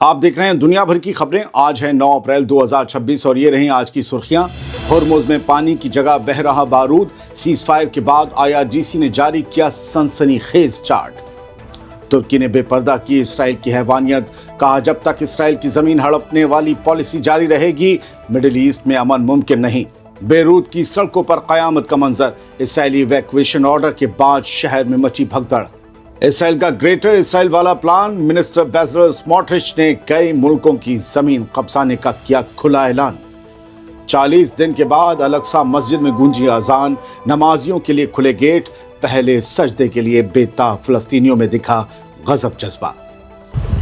आप देख रहे हैं दुनिया भर की खबरें। आज है 9 अप्रैल 2026 और ये रही आज की सुर्खियां। हॉर्मुज़ में पानी की जगह बह रहा बारूद। सीज़फायर के बाद IRGC ने जारी किया सनसनीखेज चार्ट। तुर्की ने बेपर्दा की इसराइल की हैवानियत। कहा जब तक इसराइल की जमीन हड़पने वाली पॉलिसी जारी रहेगी मिडिल ईस्ट में अमन मुमकिन नहीं। बेरूत की सड़कों पर कयामत का मंजर। इसराइली इवैक्यूएशन ऑर्डर के बाद शहर में मची भगदड़। इसराइल का ग्रेटर इसराइल वाला प्लान। मिनिस्टर बेजलेर स्मोट्रिच ने कई मुल्कों की जमीन कब्जाने का किया खुला ऐलान। 40 दिन के बाद अल-अक्सा मस्जिद में गूंजी अजान। नमाजियों के लिए खुले गेट। पहले सजदे के लिए बेताब फिलिस्तीनियों में दिखा गजब जज्बा।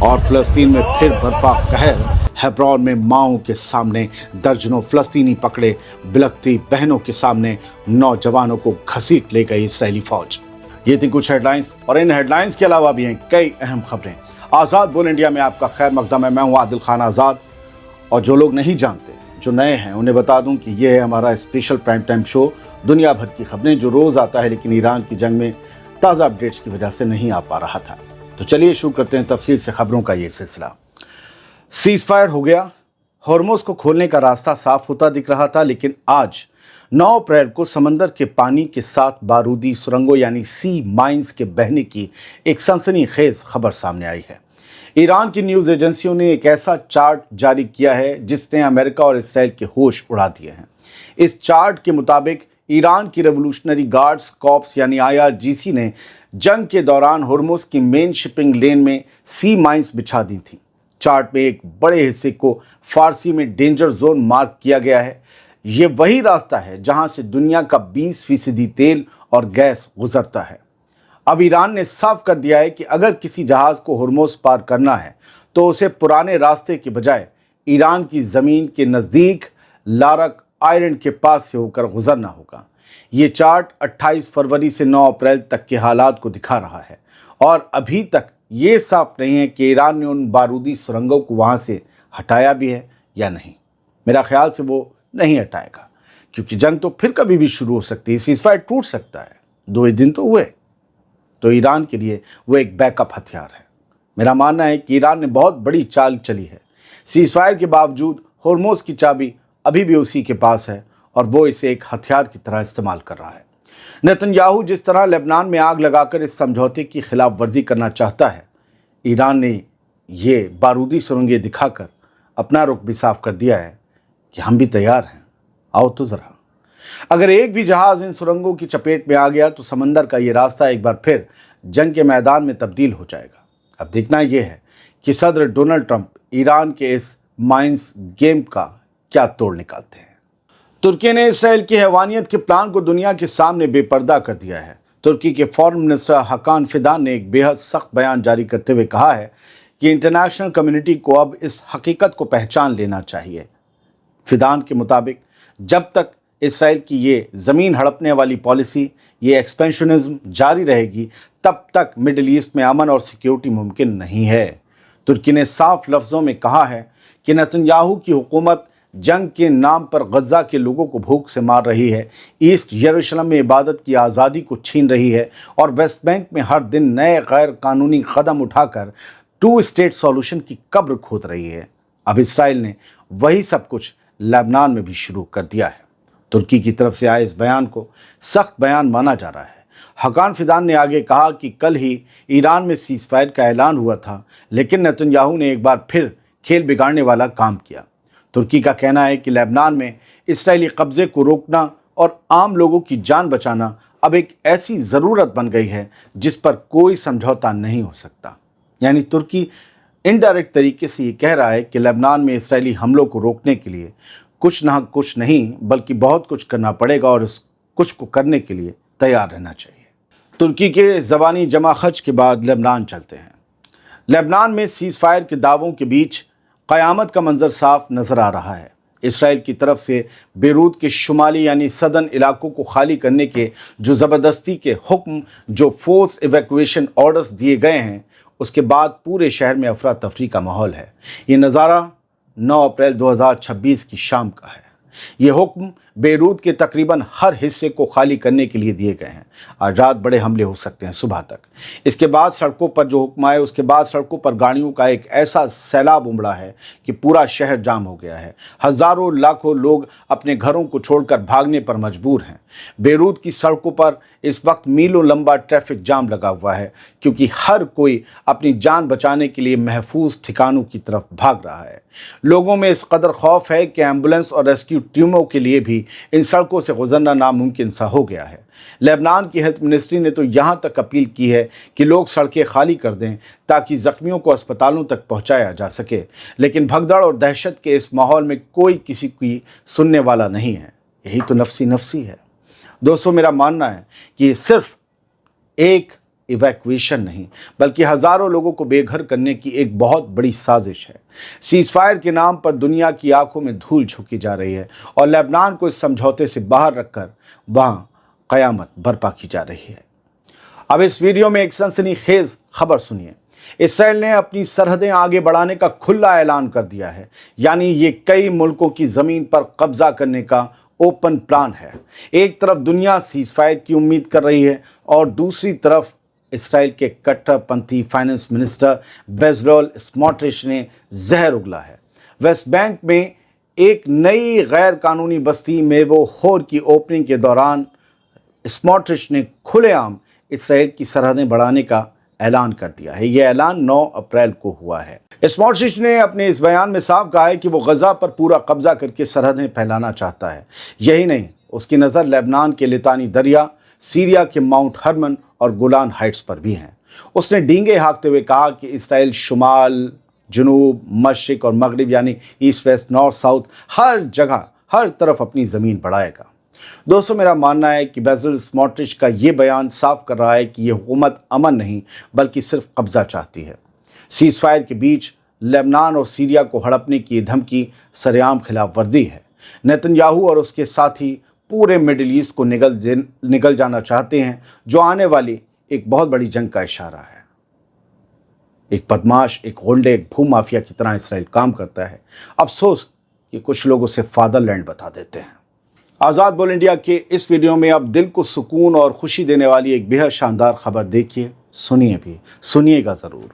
और फिलिस्तीन में फिर बर्पा कहर। हेब्रोन में माओं के सामने दर्जनों फिलिस्तीनी पकड़े। बिलखती बहनों के सामने नौजवानों को घसीट ले गई इसराइली फौज। ये थी कुछ हेडलाइंस और इन हेडलाइंस के अलावा भी हैं कई अहम खबरें। आज़ाद बोल इंडिया में आपका खैर मकदम है। मैं हूं आदिल खान आज़ाद। और जो लोग नहीं जानते, जो नए हैं, उन्हें बता दूं कि यह है हमारा स्पेशल प्राइम टाइम शो दुनिया भर की खबरें, जो रोज़ आता है लेकिन ईरान की जंग में ताज़ा अपडेट्स की वजह से नहीं आ पा रहा था। तो चलिए शुरू करते हैं तफसील से खबरों का ये सिलसिला। सीज़फायर हो गया। हॉर्मुज़ को खोलने का रास्ता साफ होता दिख रहा था, लेकिन आज 9 अप्रैल को समंदर के पानी के साथ बारूदी सुरंगों यानी सी माइंस के बहने की एक सनसनीखेज खबर सामने आई है। ईरान की न्यूज़ एजेंसियों ने एक ऐसा चार्ट जारी किया है जिसने अमेरिका और इसराइल के होश उड़ा दिए हैं। इस चार्ट के मुताबिक ईरान की रेवोल्यूशनरी गार्ड्स कॉर्प्स यानी IRGC ने जंग के दौरान हॉर्मुज़ की मेन शिपिंग लेन में सी माइंस बिछा दी थी। चार्ट में एक बड़े हिस्से को फारसी में डेंजर जोन मार्क किया गया है। ये वही रास्ता है जहां से दुनिया का 20% तेल और गैस गुजरता है। अब ईरान ने साफ कर दिया है कि अगर किसी जहाज को हॉर्मुज़ पार करना है तो उसे पुराने रास्ते के बजाय ईरान की ज़मीन के नज़दीक लारक आयरन के पास से होकर गुजरना होगा। ये चार्ट 28 फरवरी से 9 अप्रैल तक के हालात को दिखा रहा है और अभी तक ये साफ नहीं है कि ईरान ने उन बारूदी सुरंगों को वहाँ से हटाया भी है या नहीं। मेरा ख्याल से वो नहीं हटाएगा, क्योंकि जंग तो फिर कभी भी शुरू हो सकती है। सीज़फायर टूट सकता है। 2 ही दिन तो हुए, तो ईरान के लिए वो एक बैकअप हथियार है। मेरा मानना है कि ईरान ने बहुत बड़ी चाल चली है। सीज़फायर के बावजूद हॉर्मुज़ की चाबी अभी भी उसी के पास है और वो इसे एक हथियार की तरह इस्तेमाल कर रहा है। नेतन्याहू जिस तरह लेबनान में आग लगाकर इस समझौते की खिलाफ वर्जी करना चाहता है, ईरान ने ये बारूदी सुरंगें दिखाकर अपना रुख भी साफ कर दिया है कि हम भी तैयार हैं, आओ तो ज़रा। अगर एक भी जहाज़ इन सुरंगों की चपेट में आ गया तो समंदर का ये रास्ता एक बार फिर जंग के मैदान में तब्दील हो जाएगा। अब देखना यह है कि सदर डोनाल्ड ट्रंप ईरान के इस माइंस गेम का क्या तोड़ निकालते हैं। तुर्की ने इसराइल की हैवानियत के प्लान को दुनिया के सामने बेपर्दा कर दिया है। तुर्की के फॉरेन मिनिस्टर हाकान फिदान ने एक बेहद सख्त बयान जारी करते हुए कहा है कि इंटरनेशनल कम्युनिटी को अब इस हकीकत को पहचान लेना चाहिए। फिदान के मुताबिक जब तक इसराइल की ये ज़मीन हड़पने वाली पॉलिसी, ये एक्सपेंशनिज्म जारी रहेगी, तब तक मिडिल ईस्ट में अमन और सिक्योरिटी मुमकिन नहीं है। तुर्की ने साफ लफ्ज़ों में कहा है कि नेतन्याहू की हुकूमत जंग के नाम पर गज़ा के लोगों को भूख से मार रही है, ईस्ट यरूशलेम में इबादत की आज़ादी को छीन रही है और वेस्ट बैंक में हर दिन नए गैर कानूनी कदम उठाकर 2 स्टेट सॉल्यूशन की कब्र खोद रही है। अब इसराइल ने वही सब कुछ लेबनान में भी शुरू कर दिया है। तुर्की की तरफ से आए इस बयान को सख्त बयान माना जा रहा है। हकान फिदान ने आगे कहा कि कल ही ईरान में सीज़फायर का ऐलान हुआ था, लेकिन नेतन्याहू ने एक बार फिर खेल बिगाड़ने वाला काम किया। तुर्की का कहना है कि लेबनान में इसराइली कब्जे को रोकना और आम लोगों की जान बचाना अब एक ऐसी ज़रूरत बन गई है जिस पर कोई समझौता नहीं हो सकता। यानी तुर्की इनडायरेक्ट तरीके से ये कह रहा है कि लेबनान में इसराइली हमलों को रोकने के लिए कुछ नहीं बल्कि बहुत कुछ करना पड़ेगा और इस कुछ को करने के लिए तैयार रहना चाहिए। तुर्की के ज़बानी जमा खर्च के बाद लेबनान चलते हैं। लेबनान में सीज़फायर के दावों के बीच क़यामत का मंजर साफ नज़र आ रहा है। इसराइल की तरफ से बेरूत के शुमाली यानी सदर्न इलाकों को खाली करने के जो ज़बरदस्ती के हुक्म, जो फोर्स इवैक्यूएशन ऑर्डर्स दिए गए हैं, उसके बाद पूरे शहर में अफरा तफरी का माहौल है। ये नज़ारा 9 अप्रैल 2026 की शाम का है। ये हुक्म बेरूत के तकरीबन हर हिस्से को खाली करने के लिए दिए गए हैं। आज रात बड़े हमले हो सकते हैं सुबह तक। इसके बाद सड़कों पर जो हुक्म आए, उसके बाद सड़कों पर गाड़ियों का एक ऐसा सैलाब उमड़ा है कि पूरा शहर जाम हो गया है। हजारों लाखों लोग अपने घरों को छोड़कर भागने पर मजबूर हैं। बेरूत की सड़कों पर इस वक्त मीलों लंबा ट्रैफिक जाम लगा हुआ है, क्योंकि हर कोई अपनी जान बचाने के लिए महफूज ठिकानों की तरफ भाग रहा है। लोगों में इस कदर खौफ है कि एम्बुलेंस और रेस्क्यू टीमों के लिए भी इन सड़कों से गुजरना नामुमकिन सा हो गया है। लेबनान की हेल्थ मिनिस्ट्री ने तो यहाँ तक अपील की है कि लोग सड़कें खाली कर दें ताकि जख्मियों को अस्पतालों तक पहुँचाया जा सके, लेकिन भगदड़ और दहशत के इस माहौल में कोई किसी की सुनने वाला नहीं है। यही तो नफसी नफसी है। दोस्तों, मेरा मानना है कि सिर्फ एक इवैक्यूएशन नहीं, बल्कि हज़ारों लोगों को बेघर करने की एक बहुत बड़ी साजिश है। सीज़ फायर के नाम पर दुनिया की आंखों में धूल झोंकी जा रही है और लेबनान को इस समझौते से बाहर रखकर वहाँ क़यामत बर्पा की जा रही है। अब इस वीडियो में एक सनसनीखेज खबर सुनिए। इसराइल ने अपनी सरहदें आगे बढ़ाने का खुला ऐलान कर दिया है, यानी ये कई मुल्कों की ज़मीन पर कब्जा करने का ओपन प्लान है। एक तरफ दुनिया सीज़ फायर की उम्मीद कर रही है और दूसरी तरफ इसराइल के कट्टरपंथी फाइनेंस मिनिस्टर बेजलेल स्मोट्रिच ने जहर उगला है। वेस्ट बैंक में एक नई गैर कानूनी बस्ती मेवोहोर की ओपनिंग के दौरान स्मोट्रिच ने खुलेआम इसराइल की सरहदें बढ़ाने का ऐलान कर दिया है। यह ऐलान 9 अप्रैल को हुआ है। स्मोट्रिच ने अपने इस बयान में साफ कहा है कि वो गजा पर पूरा कब्जा करके सरहदें फैलाना चाहता है। यही नहीं, उसकी नज़र लेबनान के लितानी दरिया, सीरिया के माउंट हरमन और गोलान हाइट्स पर भी हैं। उसने डींगे हाँकते हुए कहा कि इसराइल शुमाल, जनूब, मशरिक और मगरिब यानी ईस्ट वेस्ट नॉर्थ साउथ हर जगह हर तरफ अपनी ज़मीन बढ़ाएगा। दोस्तों, मेरा मानना है कि बेजलेल स्मोट्रिच का ये बयान साफ कर रहा है कि ये हुकूमत अमन नहीं बल्कि सिर्फ कब्जा चाहती है। सीज़ फायर के बीच लेबनान और सीरिया को हड़पने की धमकी सरेआम खिलाफ वर्जी है। नेतन्याहू और उसके साथी पूरे मिडिल ईस्ट को निगल जाना चाहते हैं, जो आने वाली एक बहुत बड़ी जंग का इशारा है। एक बदमाश, एक गुंडे, एक भूमाफिया की तरह इसराइल काम करता है। अफसोस कि कुछ लोग उसे फादरलैंड बता देते हैं। आज़ाद बोल इंडिया के इस वीडियो में अब दिल को सुकून और खुशी देने वाली एक बेहद शानदार खबर देखिए, सुनिए भी, सुनिएगा ज़रूर।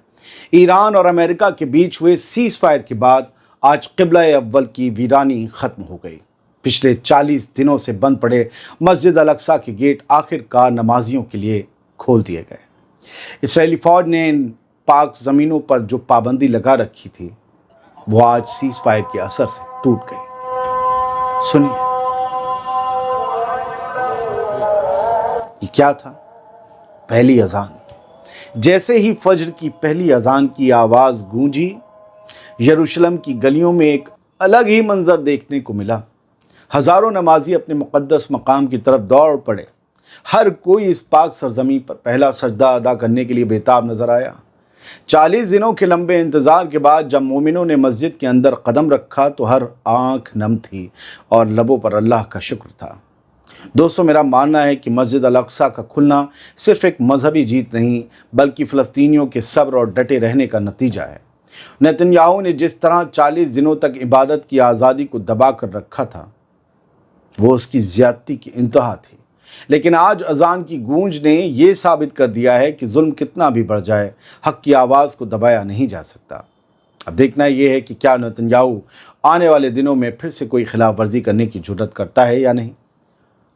ईरान और अमेरिका के बीच हुए सीज़ फायर के बाद आज क़िबला अव्वल की वीरानी ख़त्म हो गई। पिछले 40 दिनों से बंद पड़े मस्जिद अल अक्सा के गेट आखिरकार नमाजियों के लिए खोल दिए गए। इसराइली फ़ौज ने इन पाक ज़मीनों पर जो पाबंदी लगा रखी थी, वो आज सीज़ फायर के असर से टूट गई। सुनिए, ये क्या था? पहली अजान। जैसे ही फज्र की पहली अजान की आवाज़ गूंजी, यरूशलेम की गलियों में एक अलग ही मंजर देखने को मिला। हज़ारों नमाजी अपने मुक़द्दस मकाम की तरफ दौड़ पड़े। हर कोई इस पाक सरजमी पर पहला सजदा अदा करने के लिए बेताब नज़र आया। 40 दिनों के लंबे इंतज़ार के बाद जब मोमिनों ने मस्जिद के अंदर कदम रखा तो हर आँख नम थी और लबों पर अल्लाह का शुक्र था। दोस्तों, मेरा मानना है कि मस्जिद अल अक्सा का खुलना सिर्फ एक मजहबी जीत नहीं बल्कि फ़लस्तीनियों के सब्र और डटे रहने का नतीजा है। नेतन्याहू ने जिस तरह 40 दिनों तक इबादत की आज़ादी को दबा कर रखा था, वो उसकी ज़्यादती की इंतहा थी। लेकिन आज अजान की गूंज ने ये साबित कर दिया है कि जुल्म कितना भी बढ़ जाए, हक़ की आवाज़ को दबाया नहीं जा सकता। अब देखना ये है कि क्या नेतन्याहू आने वाले दिनों में फिर से कोई खिलाफ वर्जी करने की जुर्रत करता है या नहीं।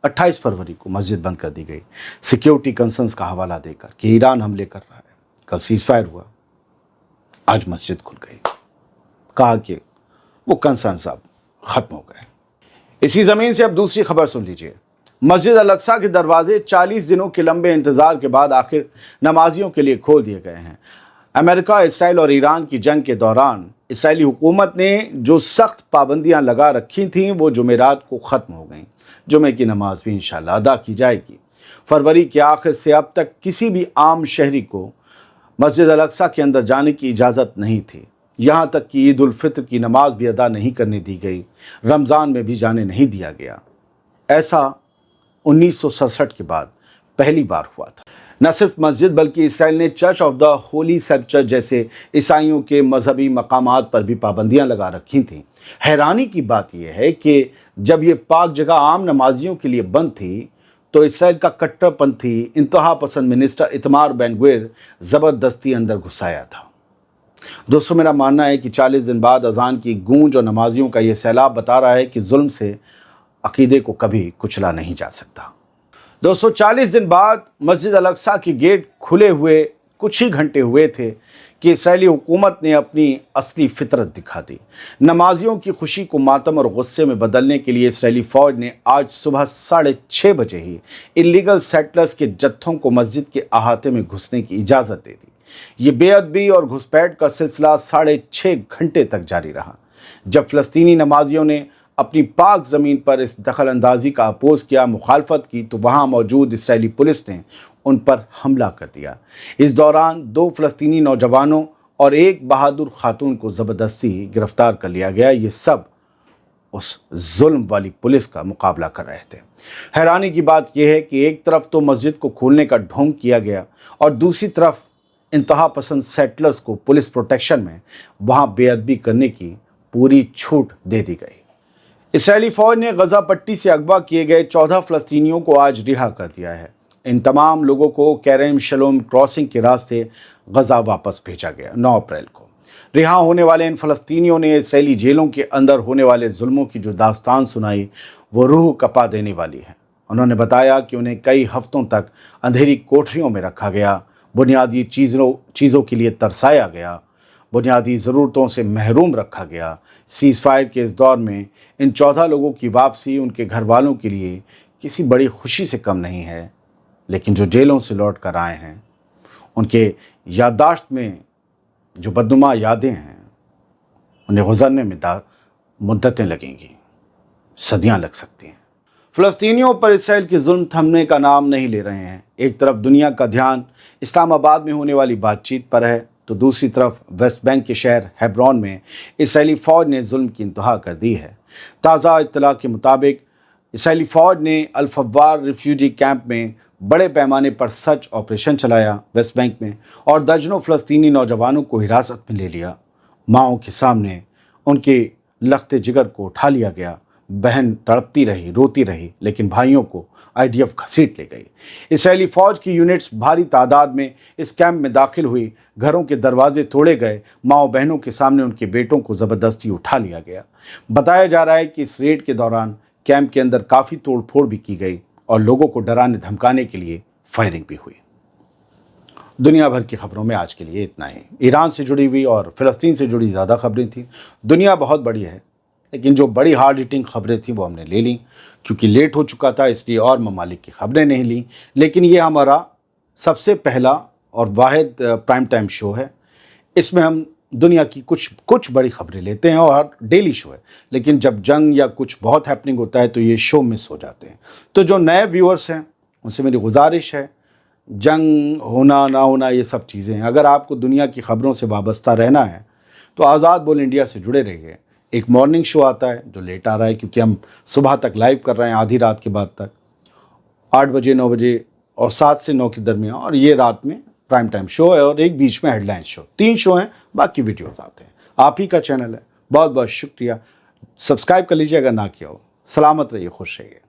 28 फरवरी को मस्जिद बंद कर दी गई सिक्योरिटी कंसर्न्स का हवाला देकर कि ईरान हमले कर रहा है। कल सीज़ फायर हुआ, आज मस्जिद खुल गई। कहा कि वो कंसर्न्स अब ख़त्म हो गए। इसी ज़मीन से अब दूसरी खबर सुन लीजिए। मस्जिद अल अक्सा के दरवाजे 40 दिनों के लंबे इंतज़ार के बाद आखिर नमाजियों के लिए खोल दिए गए हैं। अमेरिका, इसराइल और ईरान की जंग के दौरान इसराइली हुकूमत ने जो सख्त पाबंदियां लगा रखी थीं, वो जुमेरात को ख़त्म हो गईं। जुमे की नमाज भी इंशाअल्लाह अदा की जाएगी। फरवरी के आखिर से अब तक किसी भी आम शहरी को मस्जिद अल अक्सा के अंदर जाने की इजाज़त नहीं थी। यहाँ तक कि ईद उल फित्र की नमाज भी अदा नहीं करने दी गई, रमज़ान में भी जाने नहीं दिया गया। ऐसा 1967 के बाद पहली बार हुआ था। न सिर्फ मस्जिद बल्कि इसराइल ने चर्च ऑफ द होली सेप्चर जैसे ईसाइयों के मजहबी मकामात पर भी पाबंदियां लगा रखी थीं। हैरानी की बात यह है कि जब ये पाक जगह आम नमाजियों के लिए बंद थी तो इसराइल का कट्टरपंथी इंतहा पसंद मिनिस्टर इतमार बेन-ग्विर ज़बरदस्ती अंदर घुसाया था। दोस्तों, मेरा मानना है कि 40 दिन बाद अजान की गूंज और नमाजियों का ये सैलाब बता रहा है कि जुल्म से अकीदे को कभी कुचला नहीं जा सकता। दोस्तों, 40 दिन बाद मस्जिद अल-अक्सा के गेट खुले हुए कुछ ही घंटे हुए थे कि इसराइली हुकूमत ने अपनी असली फितरत दिखा दी। नमाजियों की खुशी को मातम और गुस्से में बदलने के लिए इसराइली फ़ौज ने आज सुबह 6:30 बजे ही इलीगल सेटलर्स के जत्थों को मस्जिद के अहाते में घुसने की इजाज़त दे दी। ये बेअदबी और घुसपैठ का सिलसिला 6.5 घंटे तक जारी रहा। जब फ़लस्तीनी नमाजियों ने अपनी पाक ज़मीन पर इस दखल अंदाजी का अपोज़ किया, मुखालफत की, तो वहाँ मौजूद इसराइली पुलिस ने उन पर हमला कर दिया। इस दौरान 2 फ़लस्तीनी नौजवानों और एक बहादुर खातून को ज़बरदस्ती गिरफ्तार कर लिया गया। ये सब उस जुल्म वाली पुलिस का मुकाबला कर रहे थे। हैरानी की बात यह है कि एक तरफ तो मस्जिद को खोलने का ढोंग किया गया और दूसरी तरफ इंतहा पसंद सेटलर्स को पुलिस प्रोटेक्शन में वहाँ बेअदबी करने की पूरी छूट दे दी गई। इसराइली फ़ौज ने गज़ा पट्टी से अगवा किए गए 14 फ़लस्तीनियों को आज रिहा कर दिया है। इन तमाम लोगों को कैरम शलोम क्रॉसिंग के रास्ते गज़ा वापस भेजा गया 9 अप्रैल को। रिहा होने वाले इन फ़लस्तीनियों ने इसराइली जेलों के अंदर होने वाले जुल्मों की जो दास्तान सुनाई वो रूह कपा देने वाली है। उन्होंने बताया कि उन्हें कई हफ्तों तक अंधेरी कोठरियों में रखा गया, बुनियादी चीज़ों के लिए तरसाया गया, बुनियादी ज़रूरतों से महरूम रखा गया। सीज़ फायर के इस दौर में इन 14 लोगों की वापसी उनके घर वालों के लिए किसी बड़ी खुशी से कम नहीं है, लेकिन जो जेलों से लौट कर आए हैं उनके याददाश्त में जो बदनुमा यादें हैं उन्हें गुजरने में मुद्दतें लगेंगी, सदियां लग सकती हैं। फ़लस्तीनियों पर इसराइल के जुल्म थमने का नाम नहीं ले रहे हैं। एक तरफ दुनिया का ध्यान इस्लामाबाद में होने वाली बातचीत पर है तो दूसरी तरफ वेस्ट बैंक के शहर हेब्रोन में इसराइली फ़ौज ने जुल्म की इंतहा कर दी है। ताज़ा इत्तला के मुताबिक इसराइली फ़ौज ने अल-फवार रिफ्यूजी कैंप में बड़े पैमाने पर सर्च ऑपरेशन चलाया वेस्ट बैंक में और दर्जनों फ़लस्तीनी नौजवानों को हिरासत में ले लिया। माँओं के सामने उनके लखते जिगर को उठा लिया गया। बहन तड़पती रही, रोती रही, लेकिन भाइयों को IDF घसीट ले गई। इसराइली फ़ौज की यूनिट्स भारी तादाद में इस कैंप में दाखिल हुई। घरों के दरवाजे तोड़े गए। माँ बहनों के सामने उनके बेटों को ज़बरदस्ती उठा लिया गया। बताया जा रहा है कि इस रेड के दौरान कैंप के अंदर काफ़ी तोड़फोड़ भी की गई और लोगों को डराने धमकाने के लिए फायरिंग भी हुई। दुनिया भर की खबरों में आज के लिए इतना ही। ईरान से जुड़ी हुई और फ़लस्तीन से जुड़ी ज़्यादा खबरें थीं। दुनिया बहुत बड़ी है, लेकिन जो बड़ी हार्ड हिटिंग खबरें थीं वो हमने ले लीं, क्योंकि लेट हो चुका था इसलिए और ममालिक की खबरें नहीं लीं। लेकिन ये हमारा सबसे पहला और वाहिद प्राइम टाइम शो है। इसमें हम दुनिया की कुछ बड़ी खबरें लेते हैं और डेली शो है, लेकिन जब जंग या कुछ बहुत हैपनिंग होता है तो ये शो मिस हो जाते हैं। तो जो नए व्यूअर्स हैं उनसे मेरी गुजारिश है, जंग होना ना होना ये सब चीज़ें हैं, अगर आपको दुनिया की खबरों से वाबस्ता रहना है तो आज़ाद बोल इंडिया से जुड़े रहिए। एक मॉर्निंग शो आता है जो लेट आ रहा है क्योंकि हम सुबह तक लाइव कर रहे हैं, आधी रात के बाद तक 8 बजे 9 बजे और 7 से 9 के दरमियान, और ये रात में प्राइम टाइम शो है और एक बीच में हेडलाइंस शो। 3 शो हैं, बाकी वीडियोस आते हैं। आप ही का चैनल है। बहुत बहुत शुक्रिया। सब्सक्राइब कर लीजिए अगर ना किया हो। सलामत रहिए, खुश रहिए।